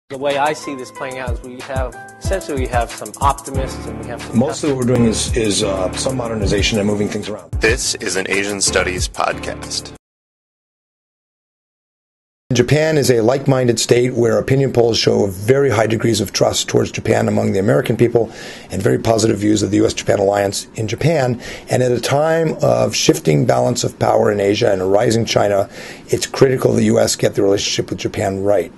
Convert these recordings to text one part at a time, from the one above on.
The way I see this playing out is we have some optimists and we have some... Mostly what we're doing is some modernization and moving things around. This is an Asian Studies podcast. Japan is a like-minded state where opinion polls show very high degrees of trust towards Japan among the American people and very positive views of the U.S.-Japan alliance in Japan. And at a time of shifting balance of power in Asia and a rising China, it's critical the U.S. get the relationship with Japan right.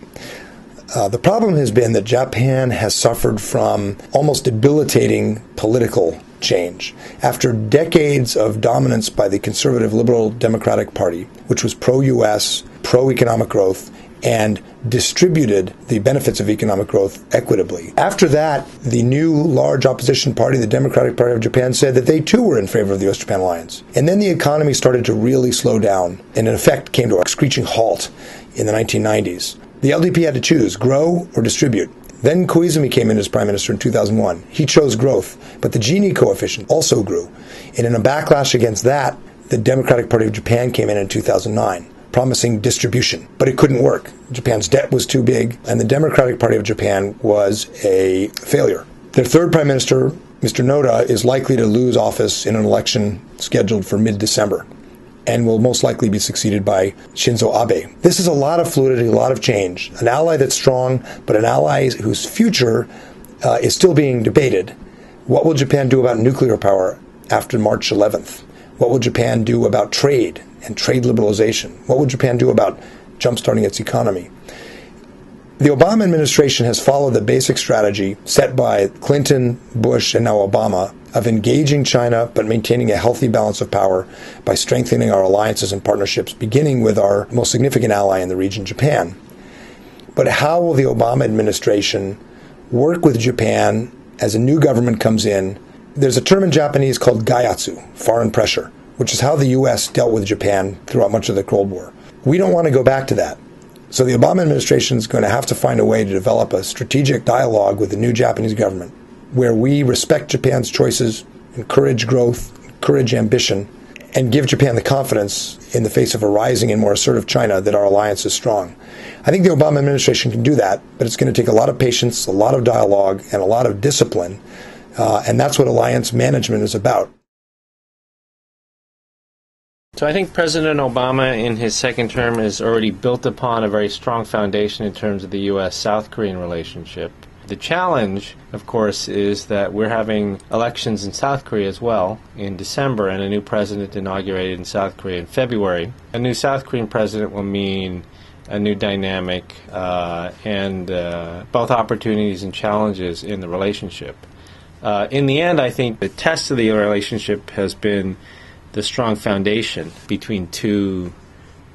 The problem has been that Japan has suffered from almost debilitating political change. After decades of dominance by the conservative Liberal Democratic Party, which was pro-U.S., pro-economic growth, and distributed the benefits of economic growth equitably. After that, the new large opposition party, the Democratic Party of Japan, said that they too were in favor of the U.S.-Japan alliance. And then the economy started to really slow down, and in effect came to a screeching halt in the 1990s. The LDP had to choose, grow or distribute. Then Koizumi came in as prime minister in 2001. He chose growth, but the Gini coefficient also grew. And in a backlash against that, the Democratic Party of Japan came in 2009, promising distribution. But it couldn't work. Japan's debt was too big, and the Democratic Party of Japan was a failure. Their third prime minister, Mr. Noda, is likely to lose office in an election scheduled for mid-December, and will most likely be succeeded by Shinzo Abe. This is a lot of fluidity, a lot of change. An ally that's strong, but an ally whose future is still being debated. What will Japan do about nuclear power after March 11th? What will Japan do about trade and trade liberalization? What will Japan do about jumpstarting its economy? The Obama administration has followed the basic strategy set by Clinton, Bush, and now Obama of engaging China but maintaining a healthy balance of power by strengthening our alliances and partnerships, beginning with our most significant ally in the region, Japan. But how will the Obama administration work with Japan as a new government comes in? There's a term in Japanese called gaiatsu, foreign pressure, which is how the U.S. dealt with Japan throughout much of the Cold War. We don't want to go back to that. So the Obama administration is going to have to find a way to develop a strategic dialogue with the new Japanese government where we respect Japan's choices, encourage growth, encourage ambition, and give Japan the confidence in the face of a rising and more assertive China that our alliance is strong. I think the Obama administration can do that, but it's going to take a lot of patience, a lot of dialogue, and a lot of discipline, and that's what alliance management is about. So I think President Obama in his second term has already built upon a very strong foundation in terms of the U.S.-South Korean relationship. The challenge, of course, is that we're having elections in South Korea as well in December and a new president inaugurated in South Korea in February. A new South Korean president will mean a new dynamic and both opportunities and challenges in the relationship. In the end, I think the test of the relationship has been the strong foundation between two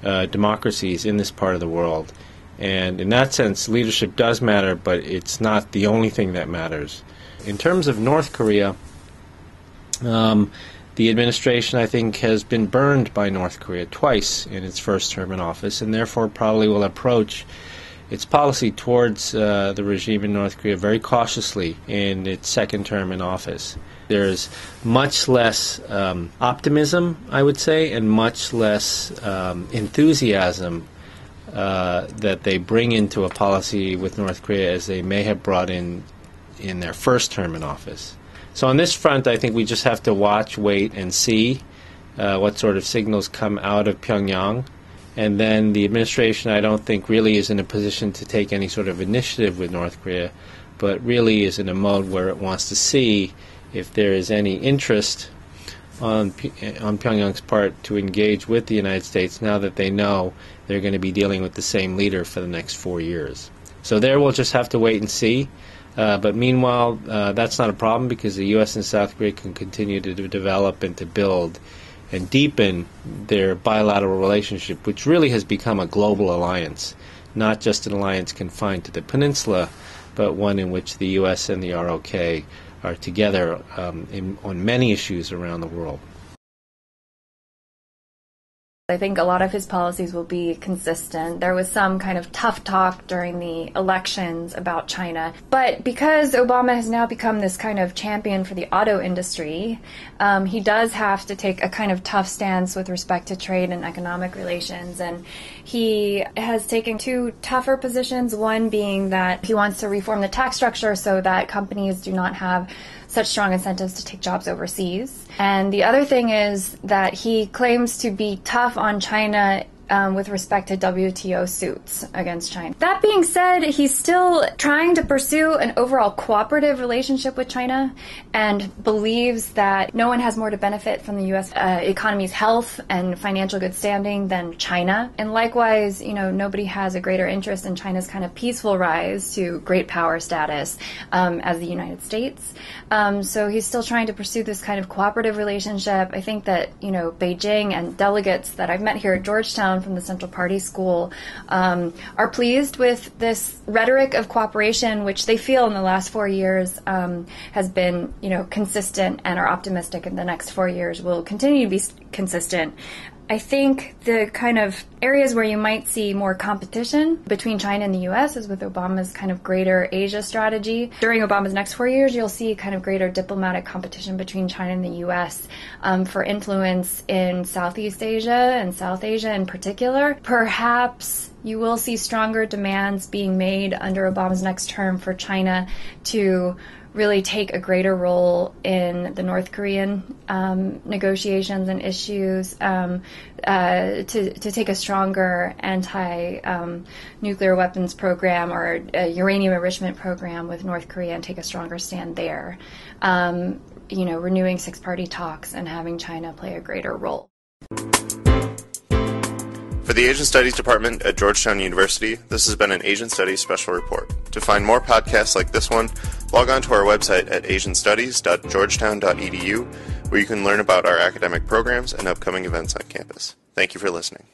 democracies in this part of the world. And in that sense, leadership does matter, but it's not the only thing that matters. In terms of North Korea, the administration, I think, has been burned by North Korea twice in its first term in office, and therefore probably will approach its policy towards the regime in North Korea very cautiously in its second term in office. There's much less optimism, I would say, and much less enthusiasm that they bring into a policy with North Korea as they may have brought in their first term in office. So on this front, I think we just have to watch, wait, and see what sort of signals come out of Pyongyang. And then the administration, I don't think, really is in a position to take any sort of initiative with North Korea, but really is in a mode where it wants to see if there is any interest on Pyongyang's part to engage with the United States now that they know they're going to be dealing with the same leader for the next 4 years. So there we'll just have to wait and see. But meanwhile, that's not a problem because the U.S. and South Korea can continue to develop and to build and deepen their bilateral relationship, which really has become a global alliance, not just an alliance confined to the peninsula, but one in which the U.S. and the ROK are together on many issues around the world. I think a lot of his policies will be consistent. There was some kind of tough talk during the elections about China. But because Obama has now become this kind of champion for the auto industry, he does have to take a kind of tough stance with respect to trade and economic relations. And He has taken two tougher positions, one being that he wants to reform the tax structure so that companies do not have such strong incentives to take jobs overseas. And the other thing is that he claims to be tough on China with respect to WTO suits against China. That being said, he's still trying to pursue an overall cooperative relationship with China and believes that no one has more to benefit from the U.S. Economy's health and financial good standing than China. And likewise, nobody has a greater interest in China's kind of peaceful rise to great power status as the United States. So he's still trying to pursue this kind of cooperative relationship. I think that, Beijing and delegates that I've met here at Georgetown from the Central Party School are pleased with this rhetoric of cooperation, which they feel in the last 4 years has been, consistent, and are optimistic in the next 4 years will continue to be consistent. I think the kind of areas where you might see more competition between China and the U.S. is with Obama's kind of greater Asia strategy. During Obama's next 4 years, you'll see kind of greater diplomatic competition between China and the U.S. For influence in Southeast Asia and South Asia in particular. Perhaps you will see stronger demands being made under Obama's next term for China to really take a greater role in the North Korean negotiations and issues, to take a stronger anti-nuclear weapons program or a uranium enrichment program with North Korea and take a stronger stand there. Renewing six-party talks and having China play a greater role. For the Asian Studies Department at Georgetown University, this has been an Asian Studies Special Report. To find more podcasts like this one, log on to our website at asianstudies.georgetown.edu, where you can learn about our academic programs and upcoming events on campus. Thank you for listening.